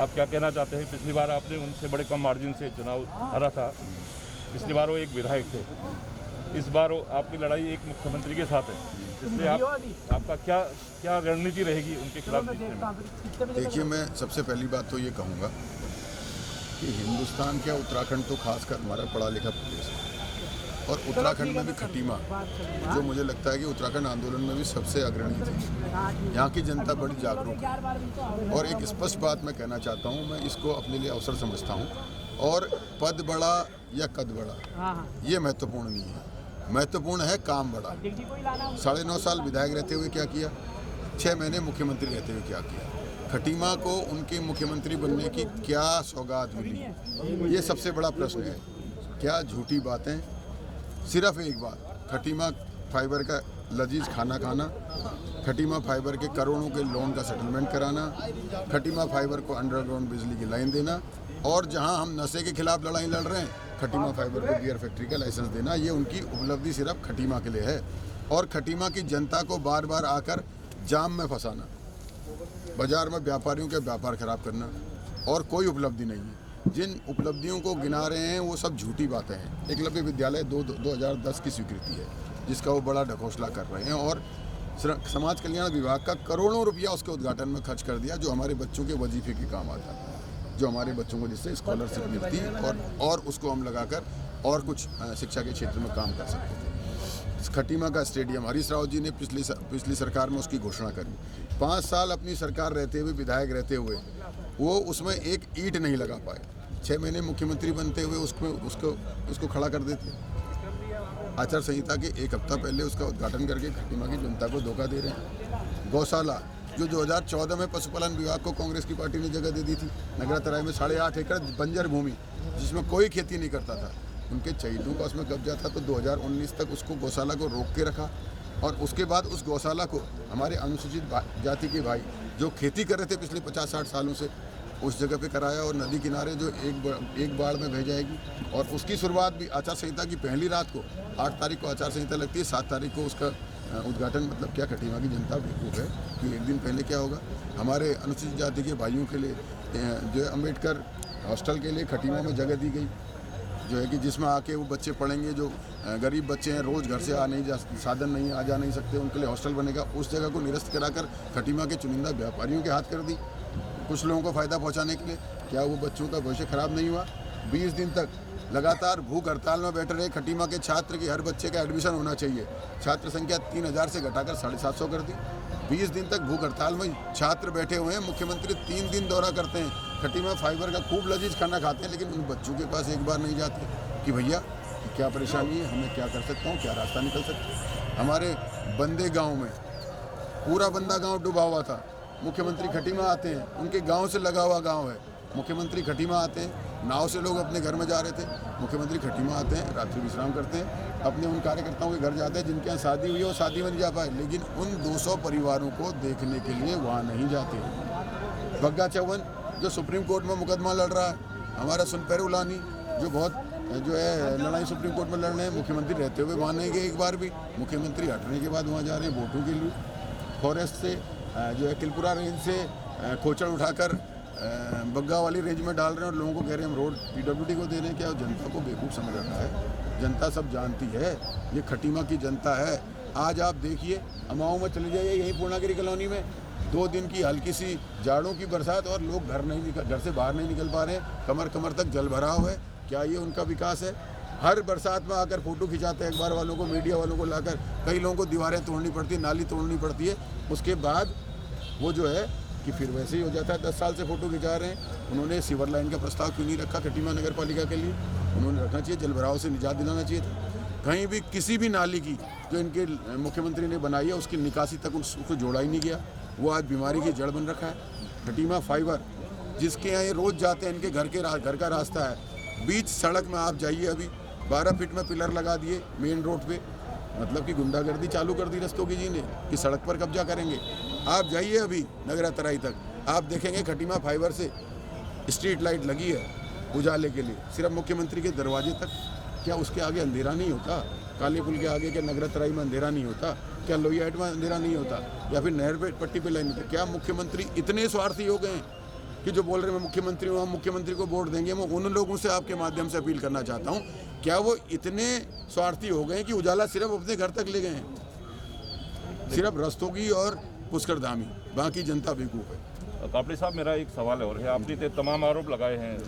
आप क्या कहना चाहते हैं? पिछली बार आपने उनसे बड़े कम मार्जिन से चुनाव हारा था। पिछली बार वो एक विधायक थे, इस बार आपकी लड़ाई एक मुख्यमंत्री के साथ है, इसलिए आपका क्या रणनीति रहेगी उनके खिलाफ जीतने में? देखिए, मैं सबसे पहली बात तो ये कहूँगा कि हिंदुस्तान क्या, उत्तराखंड तो खासकर हमारा पढ़ा लिखा प्रदेश है, और उत्तराखंड में भी खटीमा, जो मुझे लगता है कि उत्तराखंड आंदोलन में भी सबसे अग्रणी थी। यहाँ की जनता बड़ी जागरूक है, और एक स्पष्ट बात मैं कहना चाहता हूँ, मैं इसको अपने लिए अवसर समझता हूँ। और पद बड़ा या कद बड़ा ये महत्वपूर्ण नहीं है, महत्वपूर्ण है काम बड़ा। 9.5 साल विधायक रहते हुए क्या किया, 6 महीने मुख्यमंत्री रहते हुए क्या किया, खटीमा को उनके मुख्यमंत्री बनने की क्या सौगात मिली, ये सबसे बड़ा प्रश्न है। क्या झूठी बातें, सिर्फ एक बात, खटीमा फाइबर का लजीज खाना खाना, खटीमा फाइबर के करोड़ों के लोन का सेटलमेंट कराना, खटीमा फाइबर को अंडरग्राउंड बिजली की लाइन देना, और जहां हम नशे के खिलाफ लड़ाई लड़ रहे हैं, खटीमा फाइबर को बियर फैक्ट्री का लाइसेंस देना, ये उनकी उपलब्धि सिर्फ खटीमा के लिए है। और खटीमा की जनता को बार बार आकर जाम में फंसाना, बाजार में व्यापारियों के व्यापार खराब करना, और कोई उपलब्धि नहीं है। जिन उपलब्धियों को गिना रहे हैं वो सब झूठी बातें हैं। एकलव्य विद्यालय 2010 की स्वीकृति है, जिसका वो बड़ा ढकोसला कर रहे हैं, और समाज कल्याण विभाग का करोड़ों रुपया उसके उद्घाटन में खर्च कर दिया, जो हमारे बच्चों के वजीफे के काम आता है, जो हमारे बच्चों को जिससे स्कॉलरशिप मिलती है, और उसको हम लगाकर और कुछ शिक्षा के क्षेत्र में काम कर सकते थे। खटीमा का स्टेडियम हरीश राव जी ने पिछली सरकार में उसकी घोषणा करी। 5 साल अपनी सरकार रहते हुए, विधायक रहते हुए, वो उसमें एक ईंट नहीं लगा पाए। 6 महीने मुख्यमंत्री बनते हुए उसको खड़ा कर देते। आचार संहिता के 1 हफ्ता पहले उसका उद्घाटन करके खटीमा की जनता को धोखा दे रहे हैं। गौशाला जो 2014 में पशुपालन विभाग को कांग्रेस की पार्टी ने जगह दे दी थी, नगरातराई में 8.5 एकड़ बंजर भूमि, जिसमें कोई खेती नहीं करता था, उनके चहीतों का उसमें कब्जा था, तो 2019 तक उसको गौशाला को रोक के रखा, और उसके बाद उस गौशाला को हमारे अनुसूचित जाति के भाई जो खेती कर रहे थे पिछले 50-60 सालों से, उस जगह पे कराया, और नदी किनारे जो एक बाड़ में बह जाएगी। और उसकी शुरुआत भी आचार संहिता की पहली रात को, 8 तारीख को आचार संहिता लगती है, 7 तारीख को उसका उद्घाटन। मतलब क्या खटीमा की जनता बेवकूफ़ है कि एक दिन पहले क्या होगा। हमारे अनुसूचित जाति के भाइयों के लिए जो है अम्बेडकर हॉस्टल के लिए खटीमा में जगह दी गई, जो है कि जिसमें आके वो बच्चे पढ़ेंगे, जो गरीब बच्चे हैं, रोज़ घर से साधन नहीं आ जा नहीं सकते, उनके लिए हॉस्टल बनेगा। उस जगह को निरस्त कराकर खटीमा के चुनिंदा व्यापारियों के हाथ कर दी, कुछ लोगों को फ़ायदा पहुंचाने के लिए। क्या वो बच्चों का भविष्य खराब नहीं हुआ? 20 दिन तक लगातार भूख हड़ताल में बैठे रहे खटीमा के छात्र की हर बच्चे का एडमिशन होना चाहिए। छात्र संख्या 3000 से घटाकर 750 कर दी। 20 दिन तक भूख हड़ताल में छात्र बैठे हुए हैं। मुख्यमंत्री 3 दिन दौरा करते हैं, खटीमा फाइबर का खूब लजीज खाना खाते हैं, लेकिन उन बच्चों के पास एक बार नहीं जाते कि भैया क्या परेशानी है, हमें क्या कर सकता हूँ, क्या रास्ता निकल सकता है। हमारे बंदे गाँव में पूरा बंदा गाँव डूबा हुआ था, मुख्यमंत्री खटीमा आते हैं, उनके गांव से लगा हुआ गांव है, मुख्यमंत्री खटीमा आते हैं, नाव से लोग अपने घर में जा रहे थे, मुख्यमंत्री खटीमा आते हैं, रात्रि विश्राम करते हैं, अपने उन कार्यकर्ताओं के घर जाते हैं जिनके यहाँ शादी हुई है, वो शादी में नहीं जा पाए, लेकिन उन 200 परिवारों को देखने के लिए वहाँ नहीं जाते। बग्गा चौवन जो सुप्रीम कोर्ट में मुकदमा लड़ रहा है, हमारा सुनपैर उलानी जो है लड़ाई सुप्रीम कोर्ट में लड़ रहे हैं, मुख्यमंत्री रहते हुए वहाँ नहीं गए एक बार भी, मुख्यमंत्री हटने के बाद वहाँ जा रहे हैं वोटों के लिए। फॉरेस्ट से जो है किलपुरा रेंज से खोचड़ उठाकर बग्गा वाली रेंज में डाल रहे हैं, और लोगों को कह रहे हैं हम रोड PWD को दे रहे हैं। क्या जनता को बेवकूफ़ समझ रखा है? जनता सब जानती है, ये खटीमा की जनता है। आज आप देखिए, अमाओं में चले जाइए, यहीं पूर्णागिरी कॉलोनी में 2 दिन की हल्की सी जाड़ों की बरसात, और लोग घर से बाहर नहीं निकल पा रहे हैं, कमर तक जल भराव है। क्या ये उनका विकास है? हर बरसात में आकर फोटो खिंचाते हैं, अखबार वालों को, मीडिया वालों को लाकर, कई लोगों को दीवारें तोड़नी पड़ती है, नाली तोड़नी पड़ती है, उसके बाद वो जो है कि फिर वैसे ही हो जाता है। 10 साल से फोटो खिंचा रहे हैं। उन्होंने सीवर लाइन का प्रस्ताव क्यों नहीं रखा खटीमा नगर पालिका के लिए? उन्होंने रखना चाहिए, जल भराव से निजात दिलाना चाहिए था। कहीं भी किसी भी नाली की जो इनके मुख्यमंत्री ने बनाई है उसकी निकासी तक उसको जोड़ा ही नहीं गया, वो आज बीमारी की जड़ बन रखा है। खटीमा फाइबर जिसके यहाँ ये रोज़ जाते हैं, इनके घर का रास्ता है, बीच सड़क में आप जाइए, अभी 12 फीट में पिलर लगा दिए मेन रोड पे, मतलब कि गुंडागर्दी चालू कर दी रस्तों की जी ने कि सड़क पर कब्जा करेंगे। आप जाइए अभी नगरातराई तक, आप देखेंगे खटीमा फाइबर से स्ट्रीट लाइट लगी है उजाले के लिए, सिर्फ मुख्यमंत्री के दरवाजे तक। क्या उसके आगे अंधेरा नहीं होता? काली पुल के आगे क्या नगरातराई में अंधेरा नहीं होता? क्या लोहियाहाट में अंधेरा नहीं होता? या फिर नहर पे पट्टी पे लाइन होता? क्या मुख्यमंत्री इतने स्वार्थी हो गए कि जो बोल रहे हैं मैं मुख्यमंत्री हूँ, हम मुख्यमंत्री को वोट देंगे, मैं उन लोगों से आपके माध्यम से अपील करना चाहता हूँ, क्या वो इतने स्वार्थी हो गए कि उजाला सिर्फ अपने घर तक ले गए हैं? सिर्फ रस्तों और पुष्कर धामी, बाकी जनता बेवकूफ़ है। कापड़ी साहब, मेरा एक सवाल और है। आपने तो तमाम आरोप लगाए हैं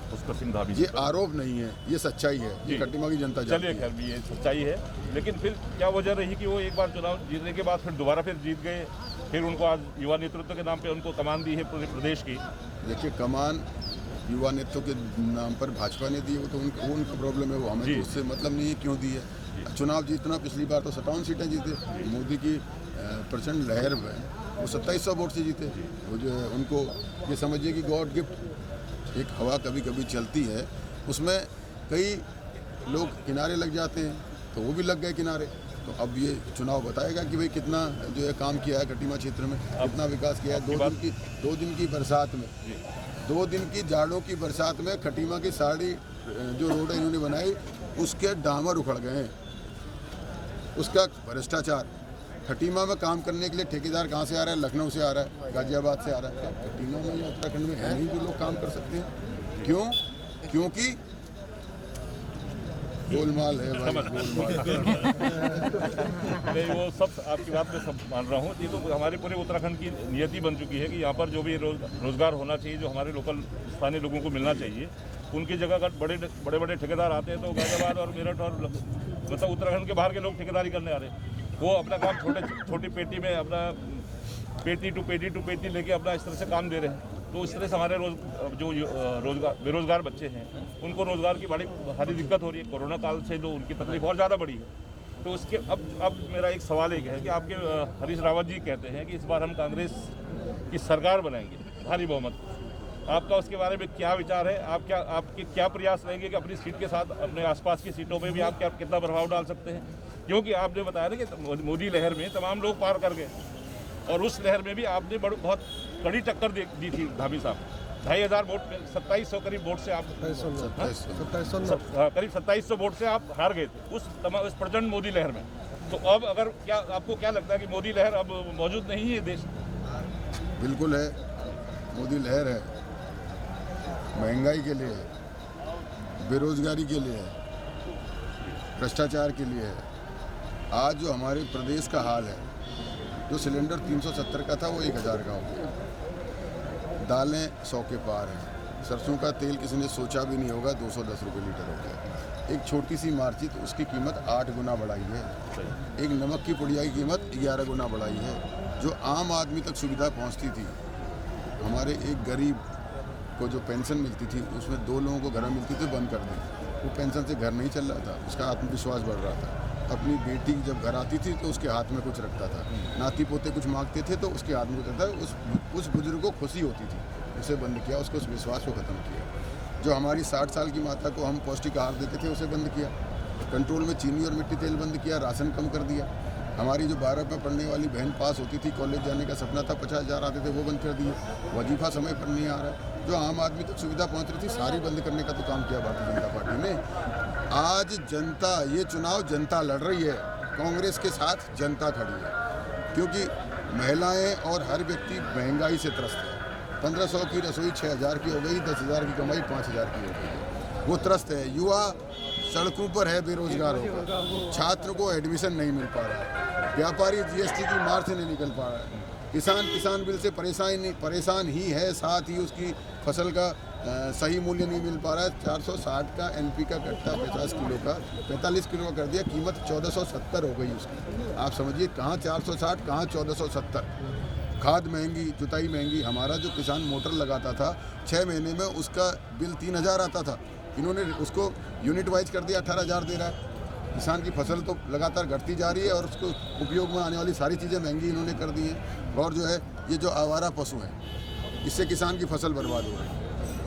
पुष्कर सिंह धामी। ये आरोप नहीं है, ये सच्चाई है, ये खट्टीमा की जनता जानती चलिए है। खैर भी ये सच्चाई है, लेकिन फिर क्या वजह रही कि वो एक बार चुनाव जीतने के बाद फिर दोबारा फिर जीत गए, फिर उनको आज युवा नेतृत्व के नाम पे उनको कमान दी है पूरे प्रदेश की? देखिए, कमान युवा नेतृत्व के नाम पर भाजपा ने दी, वो तो उनका प्रॉब्लम है, वो हमें तो उससे मतलब नहीं है क्यों दी है। चुनाव जीतना, पिछली बार तो 57 सीटें जीते, मोदी की प्रचंड लहर में वो 2700 वोट से जीते। वो जो है उनको ये समझिए कि गॉड गिफ्ट एक हवा कभी कभी चलती है, उसमें कई लोग किनारे लग जाते हैं, तो वो भी लग गए किनारे। तो अब ये चुनाव बताएगा कि भाई कितना जो है काम किया है खट्टीमा क्षेत्र में, कितना विकास किया है। 2 दिन की बरसात में, 2 दिन की जाड़ों की बरसात में खट्टीमा की सारी जो रोड इन्होंने बनाई, उसके डामर उखड़ गए हैं। उसका भ्रष्टाचार, खट्टीमा में काम करने के लिए ठेकेदार कहाँ से आ रहा है? लखनऊ से आ रहा है, गाजियाबाद से आ रहा है। खट्टीमा में या उत्तराखंड में है नहीं जो लोग काम कर सकते हैं? क्यों? क्योंकि गोलमाल है भाई, गोलमाल। नहीं, वो सब आपकी बात में सब मान रहा हूँ। ये तो हमारे पूरे उत्तराखंड की नियति बन चुकी है कि यहाँ पर जो भी रोजगार होना चाहिए, जो हमारे लोकल स्थानीय लोगों को मिलना चाहिए, उनकी जगह का बड़े ठेकेदार आते हैं, तो गाजियाबाद और मेरठ और मतलब उत्तराखंड के बाहर के लोग ठेकेदारी करने आ रहे हैं। वो अपना काम छोटी पेटी में अपना पेटी टू पेटी लेके अपना इस तरह से काम दे रहे हैं। तो इस तरह से हमारे बेरोजगार बच्चे हैं, उनको रोजगार की बड़ी भारी दिक्कत हो रही है। कोरोना काल से जो उनकी तकलीफ और ज़्यादा बढ़ी है। तो उसके अब मेरा एक सवाल एक है कि आपके हरीश रावत जी कहते हैं कि इस बार हम कांग्रेस की सरकार बनाएंगे भारी बहुमत। आपका उसके बारे में क्या विचार है? आपके क्या प्रयास रहेंगे कि अपनी सीट के साथ अपने आसपास की सीटों में भी आप कितना प्रभाव डाल सकते हैं? क्योंकि आपने बताया ना कि मोदी लहर में तमाम लोग पार कर गए, और उस लहर में भी आपने बहुत कड़ी टक्कर दी थी धामी साहब। 2500 वोट, 2700 करीब वोट से आप करीब 2700 वोट से आप हार गए थे उस प्रचंड मोदी लहर में। तो अब अगर आपको क्या लगता है कि मोदी लहर अब मौजूद नहीं है देश? बिल्कुल है, मोदी लहर है। महंगाई के लिए है, बेरोजगारी के लिए है, भ्रष्टाचार के लिए है। आज जो हमारे प्रदेश का हाल है, जो सिलेंडर 370 का था वो 1000 का हो गया, दालें 100 के पार हैं, सरसों का तेल किसी ने सोचा भी नहीं होगा 210 रुपये लीटर हो गया। एक छोटी सी मार्चित उसकी कीमत 8 गुना बढ़ाई है। एक नमक की पुड़िया की कीमत 11 गुना बढ़ाई है। जो आम आदमी तक सुविधा पहुंचती थी, हमारे एक गरीब को जो पेंशन मिलती थी उसमें 2 लोगों को घर में मिलती थी, बंद कर दी। वो पेंशन से घर नहीं चल रहा था, उसका आत्मविश्वास बढ़ रहा था। अपनी बेटी जब घर आती थी तो उसके हाथ में कुछ रखता था, नाती पोते कुछ मांगते थे तो उसके हाथ में कुछ रखता था। उस बुजुर्ग को खुशी होती थी, उसे बंद किया, उसको उस विश्वास को ख़त्म किया। जो हमारी 60 साल की माता को हम पौष्टिक आहार देते थे उसे बंद किया। कंट्रोल में चीनी और मिट्टी तेल बंद किया, राशन कम कर दिया। हमारी जो 12 में पढ़ने वाली बहन पास होती थी, कॉलेज जाने का सपना था, 50,000 आते थे, वो बंद कर दिए। वजीफा समय पर नहीं आ रहा है। जो आम आदमी तक सुविधा पहुंच रही थी सारी बंद करने का तो काम किया भारतीय जनता पार्टी ने। आज जनता, ये चुनाव जनता लड़ रही है, कांग्रेस के साथ जनता खड़ी है, क्योंकि महिलाएं और हर व्यक्ति महंगाई से त्रस्त है। 1500 की रसोई 6000 की हो गई, 10,000 की कमाई 5000 की हो गई, वो त्रस्त है। युवा सड़कों पर है बेरोजगार होकर, छात्र को एडमिशन नहीं मिल पा रहा है, व्यापारी जीएसटी की मार से नहीं निकल पा रहा है, किसान बिल से परेशान ही है, साथ ही उसकी फसल का सही मूल्य नहीं मिल पा रहा है। 460 का एनपी का कट्टा 50 किलो का 45 किलो का कर दिया, कीमत 1470 हो गई उसकी। आप समझिए कहाँ 460, कहाँ 1470। खाद महंगी, जुताई महंगी। हमारा जो किसान मोटर लगाता था 6 महीने में उसका बिल 3000 आता था, इन्होंने उसको यूनिट वाइज कर दिया, 18,000 दे रहा है। किसान की फसल तो लगातार घटती जा रही है और उसको उपयोग में आने वाली सारी चीज़ें महंगी इन्होंने कर दी हैं। और जो है ये जो आवारा पशु हैं, इससे किसान की फसल बर्बाद हो रही है,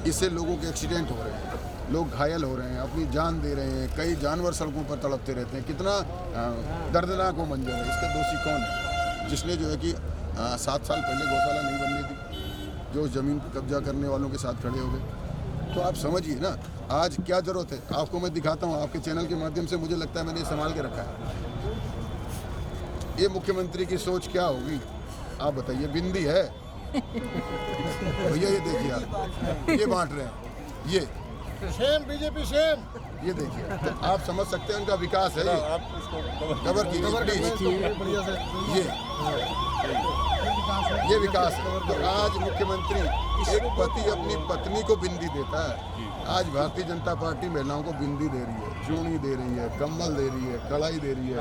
इससे लोगों के एक्सीडेंट हो रहे हैं, लोग घायल हो रहे हैं, अपनी जान दे रहे हैं, कई जानवर सड़कों पर तड़पते रहते हैं। कितना दर्दनाक वो मंजर है। इसका दोषी कौन है? जिसने जो है कि 7 साल पहले गौशाला नहीं बननी थी, जो ज़मीन पर कब्जा करने वालों के साथ खड़े हो गए। तो आप समझिए ना आज क्या ज़रूरत है। आपको मैं दिखाता हूँ, आपके चैनल के माध्यम से, मुझे लगता है मैंने संभाल के रखा है। ये मुख्यमंत्री की सोच क्या होगी आप बताइए। बिंदी है, भैया ये देखिए आप, ये बांट रहे हैं, ये सेम बीजेपी सेम। ये देखिए, तो आप समझ सकते हैं उनका विकास है। ये आप इसको कवर कीजिए प्लीज। बढ़िया से ये विकास है। तो आज मुख्यमंत्री एक पति अपनी पत्नी को बिंदी देता है, आज भारतीय जनता पार्टी महिलाओं को बिंदी दे रही है, चूड़ी दे रही है, कम्बल दे रही है, कढ़ाई दे रही है,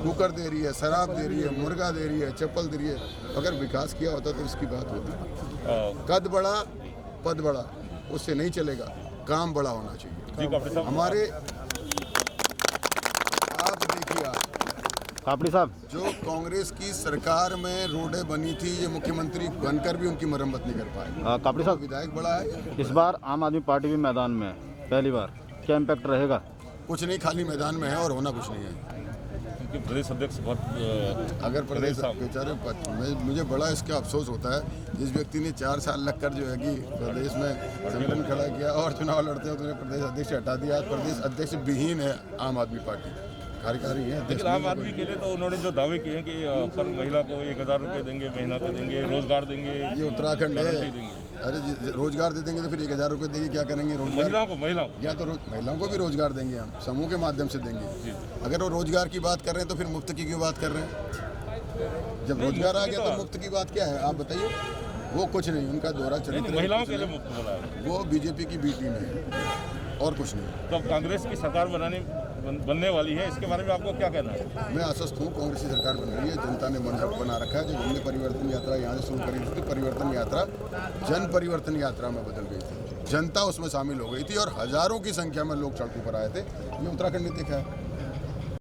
कुकर दे रही है, शराब दे रही है, मुर्गा दे रही है, चप्पल दे रही है। अगर विकास किया होता तो इसकी बात होती। कद बड़ा पद बड़ा उससे नहीं चलेगा, काम बड़ा होना चाहिए। जी काफी साहब, हमारे आप देखिए, कापड़ी साहब, जो कांग्रेस की सरकार में रोडें बनी थी, ये मुख्यमंत्री बनकर भी उनकी मरम्मत नहीं कर पाए। कापड़ी साहब, विधायक बड़ा है, इस बार आम आदमी पार्टी भी मैदान में है पहली बार, क्या इम्पैक्ट रहेगा? कुछ नहीं, खाली मैदान में है और होना कुछ नहीं है। क्योंकि प्रदेश अध्यक्ष बहुत अगर प्रदेश बेचारे मुझे बड़ा इसका अफसोस होता है, जिस व्यक्ति ने 4 साल लगकर जो है कि प्रदेश में संगठन खड़ा किया और चुनाव लड़ते हो तो उन्हें प्रदेश अध्यक्ष हटा दिया। आज प्रदेश अध्यक्ष विहीन है आम आदमी पार्टी, कार्यकारी है लेकिन आम आदमी के लिए तो उन्होंने जो दावे किए हैं कि पर महिला को 1000 रुपये देंगे, महीना पे देंगे, रोजगार देंगे। ये उत्तराखंड है। अरे रोजगार दे देंगे तो फिर 1000 रुपये देंगे, क्या करेंगे रोजगार? महिलाओं या तो महिलाओं को भी रोजगार देंगे, हम समूह के माध्यम से देंगे। अगर वो रोजगार की बात कर रहे हैं तो फिर मुफ्त की क्यों बात कर रहे हैं? जब रोजगार आ गया तो मुफ्त की बात क्या है, आप बताइए। वो कुछ नहीं, उनका दोहरा चरित्र, महिलाओं के लिए मुफ्त बोला है, वो बीजेपी की बी टीम है और कुछ नहीं। तो अब कांग्रेस की सरकार बनने वाली है, इसके बारे में आपको क्या कहना है? मैं आश्वस्त हूँ, कांग्रेस की सरकार बन रही है, जनता ने मन बना रखा है। जब हमने परिवर्तन यात्रा यहाँ से शुरू करी थी, परिवर्तन यात्रा जन परिवर्तन यात्रा में बदल गई थी, जनता उसमें शामिल हो गई थी और हजारों की संख्या में लोग सड़कों पर आए थे। ये उत्तराखंड ने देखा है।